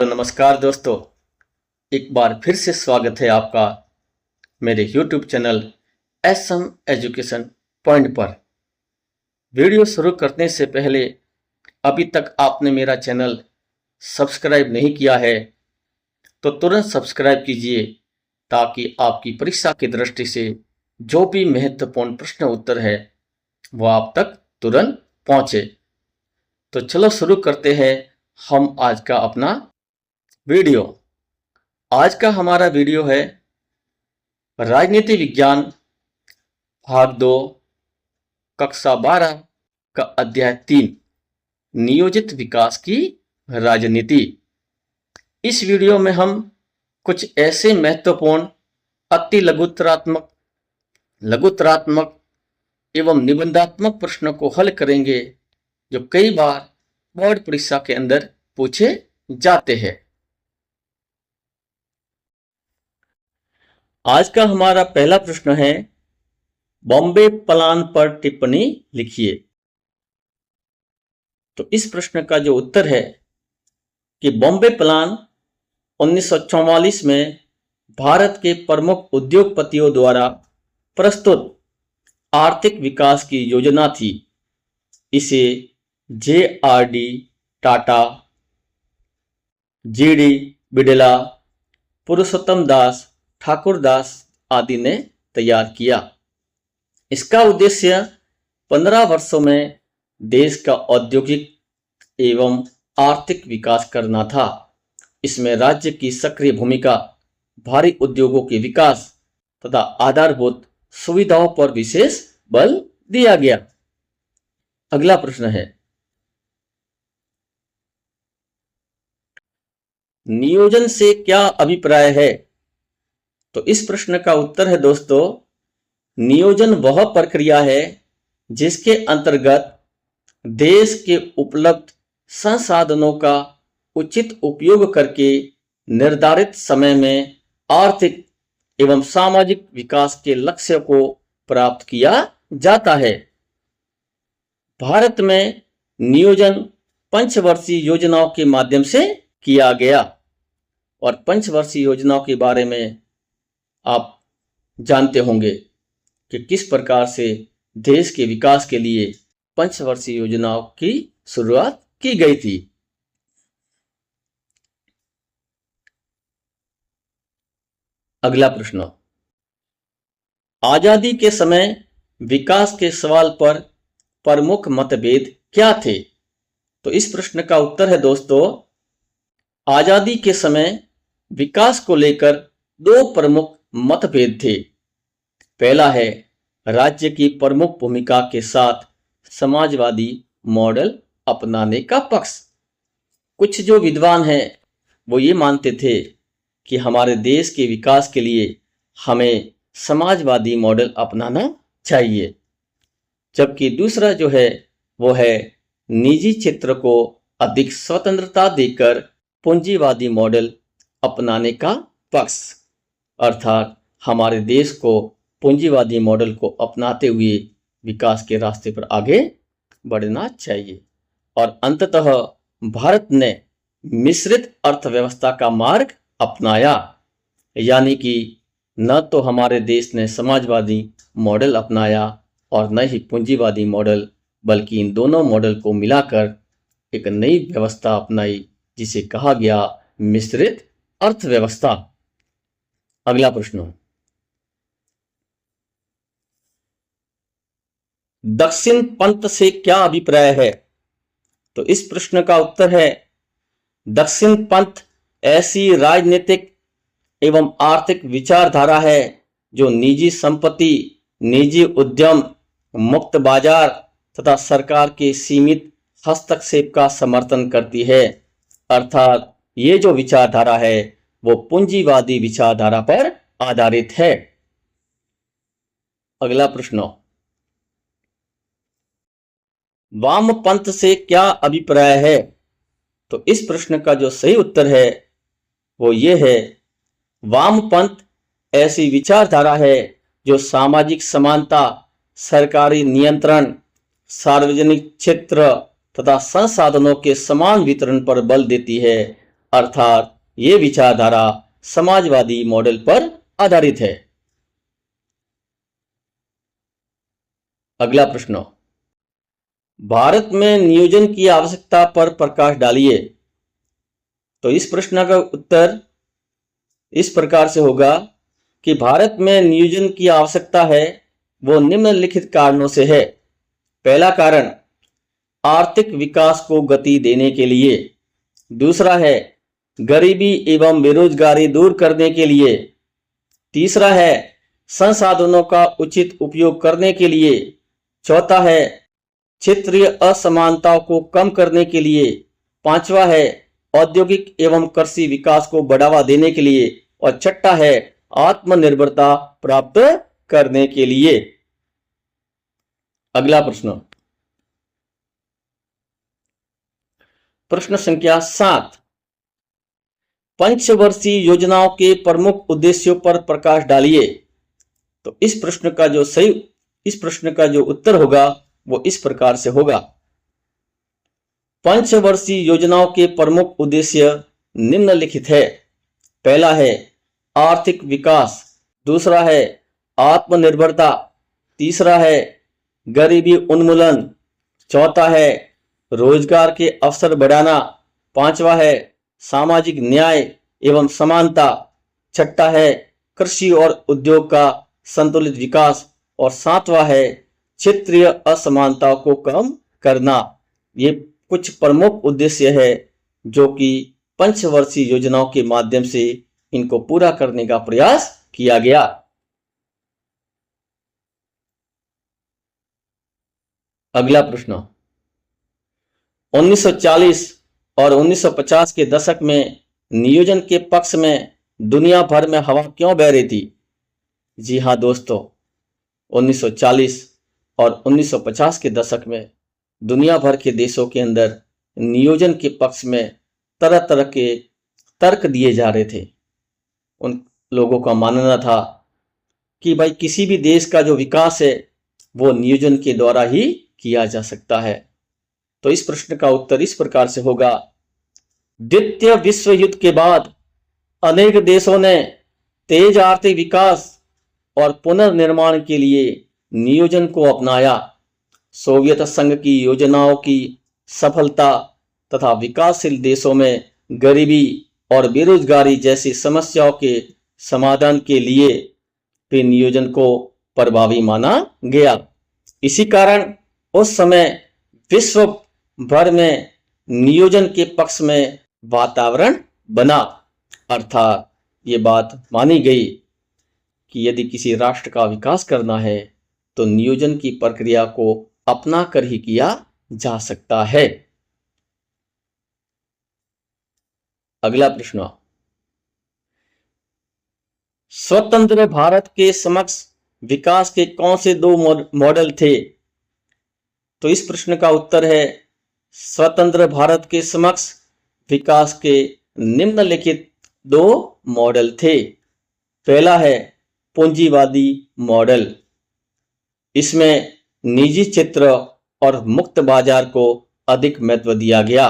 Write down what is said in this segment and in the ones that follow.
तो नमस्कार दोस्तों, एक बार फिर से स्वागत है आपका मेरे YouTube channel SM education point पर। वीडियो शुरू करने से पहले अभी तक आपने मेरा चैनल सब्सक्राइब नहीं किया है तो तुरंत सब्सक्राइब कीजिए ताकि आपकी परीक्षा की दृष्टि से जो भी महत्वपूर्ण प्रश्न उत्तर है वो आप तक तुरंत पहुंचे। तो चलो शुरू करते हैं हम आज का अपना वीडियो। आज का हमारा वीडियो है राजनीति विज्ञान भाग 2 कक्षा 12 का अध्याय 3 नियोजित विकास की राजनीति। इस वीडियो में हम कुछ ऐसे महत्वपूर्ण अति लघुतरात्मक एवं निबंधात्मक प्रश्नों को हल करेंगे जो कई बार बोर्ड परीक्षा के अंदर पूछे जाते हैं। आज का हमारा पहला प्रश्न है, बॉम्बे प्लान पर टिप्पणी लिखिए। तो इस प्रश्न का जो उत्तर है कि बॉम्बे प्लान 1944 में भारत के प्रमुख उद्योगपतियों द्वारा प्रस्तुत आर्थिक विकास की योजना थी। इसे जे.आर.डी. टाटा, जी.डी. बिड़ला, पुरुषोत्तम दास ठाकुरदास आदि ने तैयार किया। इसका उद्देश्य 15 वर्षों में देश का औद्योगिक एवं आर्थिक विकास करना था। इसमें राज्य की सक्रिय भूमिका, भारी उद्योगों के विकास तथा आधारभूत सुविधाओं पर विशेष बल दिया गया। अगला प्रश्न है, नियोजन से क्या अभिप्राय है? तो इस प्रश्न का उत्तर है दोस्तों, नियोजन वह प्रक्रिया है जिसके अंतर्गत देश के उपलब्ध संसाधनों का उचित उपयोग करके निर्धारित समय में आर्थिक एवं सामाजिक विकास के लक्ष्य को प्राप्त किया जाता है। भारत में नियोजन पंचवर्षीय योजनाओं के माध्यम से किया गया और पंचवर्षीय योजनाओं के बारे में आप जानते होंगे कि किस प्रकार से देश के विकास के लिए पंचवर्षीय योजनाओं की शुरुआत की गई थी। अगला प्रश्न, आजादी के समय विकास के सवाल पर प्रमुख मतभेद क्या थे? तो इस प्रश्न का उत्तर है दोस्तों, आजादी के समय विकास को लेकर 2 प्रमुख मतभेद थे। पहला है राज्य की प्रमुख भूमिका के साथ समाजवादी मॉडल अपनाने का पक्ष। कुछ जो विद्वान हैं वो ये मानते थे कि हमारे देश के विकास के लिए हमें समाजवादी मॉडल अपनाना चाहिए, जबकि दूसरा जो है वो है निजी क्षेत्र को अधिक स्वतंत्रता देकर पूंजीवादी मॉडल अपनाने का पक्ष। अर्थात हमारे देश को पूंजीवादी मॉडल को अपनाते हुए विकास के रास्ते पर आगे बढ़ना चाहिए। और अंततः भारत ने मिश्रित अर्थव्यवस्था का मार्ग अपनाया, यानी कि न तो हमारे देश ने समाजवादी मॉडल अपनाया और न ही पूंजीवादी मॉडल, बल्कि इन दोनों मॉडल को मिलाकर एक नई व्यवस्था अपनाई जिसे कहा गया मिश्रित अर्थव्यवस्था। अगला प्रश्न, दक्षिण पंथ से क्या अभिप्राय है? तो इस प्रश्न का उत्तर है, दक्षिण पंथ ऐसी राजनीतिक एवं आर्थिक विचारधारा है जो निजी संपत्ति, निजी उद्यम, मुक्त बाजार तथा सरकार के सीमित हस्तक्षेप का समर्थन करती है। अर्थात ये जो विचारधारा है वो पूंजीवादी विचारधारा पर आधारित है। अगला प्रश्न, वामपंथ से क्या अभिप्राय है? तो इस प्रश्न का जो सही उत्तर है वो ये है, वामपंथ ऐसी विचारधारा है जो सामाजिक समानता, सरकारी नियंत्रण, सार्वजनिक क्षेत्र तथा संसाधनों के समान वितरण पर बल देती है अर्थात ये विचारधारा समाजवादी मॉडल पर आधारित है। अगला प्रश्न, भारत में नियोजन की आवश्यकता पर प्रकाश डालिए। तो इस प्रश्न का उत्तर इस प्रकार से होगा कि भारत में नियोजन की आवश्यकता है वो निम्नलिखित कारणों से है। पहला कारण, आर्थिक विकास को गति देने के लिए। दूसरा है गरीबी एवं बेरोजगारी दूर करने के लिए। तीसरा है संसाधनों का उचित उपयोग करने के लिए। चौथा है क्षेत्रीय असमानताओं को कम करने के लिए। पांचवा है औद्योगिक एवं कृषि विकास को बढ़ावा देने के लिए। और छठा है आत्मनिर्भरता प्राप्त करने के लिए। अगला प्रश्न, प्रश्न संख्या 7, पंचवर्षीय योजनाओं के प्रमुख उद्देश्यों पर प्रकाश डालिए। तो इस प्रश्न का जो उत्तर होगा वो इस प्रकार से होगा। पंचवर्षीय योजनाओं के प्रमुख उद्देश्य निम्नलिखित है। पहला है आर्थिक विकास। दूसरा है आत्मनिर्भरता। तीसरा है गरीबी उन्मूलन। चौथा है रोजगार के अवसर बढ़ाना। पांचवा है सामाजिक न्याय एवं समानता। छठा है कृषि और उद्योग का संतुलित विकास। और सातवां है क्षेत्रीय असमानताओं को कम करना। ये कुछ प्रमुख उद्देश्य है जो कि पंचवर्षीय योजनाओं के माध्यम से इनको पूरा करने का प्रयास किया गया। अगला प्रश्न, 1940 और 1950 के दशक में नियोजन के पक्ष में दुनिया भर में हवा क्यों बह रही थी? जी हाँ दोस्तों, 1940 और 1950 के दशक में दुनिया भर के देशों के अंदर नियोजन के पक्ष में तरह तरह के तर्क दिए जा रहे थे। उन लोगों का मानना था कि भाई किसी भी देश का जो विकास है वो नियोजन के द्वारा ही किया जा सकता है। तो इस प्रश्न का उत्तर इस प्रकार से होगा। द्वितीय विश्व युद्ध के बाद अनेक देशों ने तेज आर्थिक विकास और पुनर्निर्माण के लिए नियोजन को अपनाया। सोवियत संघ की योजनाओं की सफलता तथा विकासशील देशों में गरीबी और बेरोजगारी जैसी समस्याओं के समाधान के लिए भी नियोजन को प्रभावी माना गया। इसी कारण उस समय विश्व भर में नियोजन के पक्ष में वातावरण बना। अर्थात ये बात मानी गई कि यदि किसी राष्ट्र का विकास करना है तो नियोजन की प्रक्रिया को अपना कर ही किया जा सकता है। अगला प्रश्न, स्वतंत्र भारत के समक्ष विकास के कौन से दो मॉडल थे? तो इस प्रश्न का उत्तर है स्वतंत्र भारत के समक्ष विकास के निम्नलिखित दो मॉडल थे। पहला है पूंजीवादी मॉडल। इसमें निजी क्षेत्र और मुक्त बाजार को अधिक महत्व दिया गया।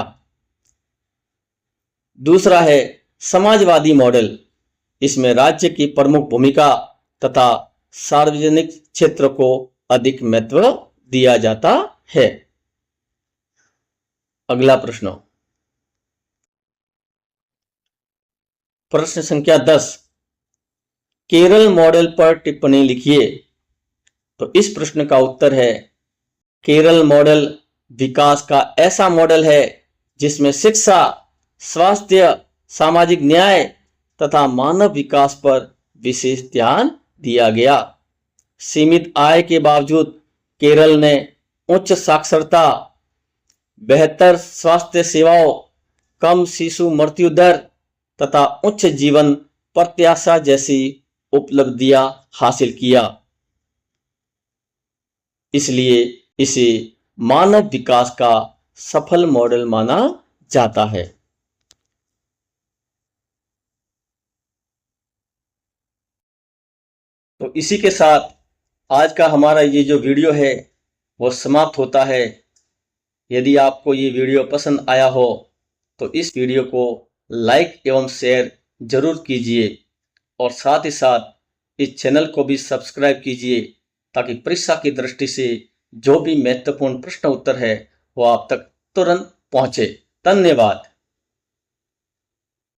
दूसरा है समाजवादी मॉडल। इसमें राज्य की प्रमुख भूमिका तथा सार्वजनिक क्षेत्र को अधिक महत्व दिया जाता है। अगला प्रश्न, प्रश्न संख्या 10, केरल मॉडल पर टिप्पणी लिखिए। तो इस प्रश्न का उत्तर है केरल मॉडल विकास का ऐसा मॉडल है जिसमें शिक्षा, स्वास्थ्य, सामाजिक न्याय तथा मानव विकास पर विशेष ध्यान दिया गया। सीमित आय के बावजूद केरल ने उच्च साक्षरता, बेहतर स्वास्थ्य सेवाओं, कम शिशु मृत्यु दर तथा उच्च जीवन प्रत्याशा जैसी उपलब्धियां हासिल किया। इसलिए इसे मानव विकास का सफल मॉडल माना जाता है। तो इसी के साथ आज का हमारा ये जो वीडियो है वो समाप्त होता है। यदि आपको ये वीडियो पसंद आया हो तो इस वीडियो को लाइक एवं शेयर जरूर कीजिए और साथ ही साथ इस चैनल को भी सब्सक्राइब कीजिए ताकि परीक्षा की दृष्टि से जो भी महत्वपूर्ण प्रश्न उत्तर है वो आप तक तुरंत पहुंचे। धन्यवाद।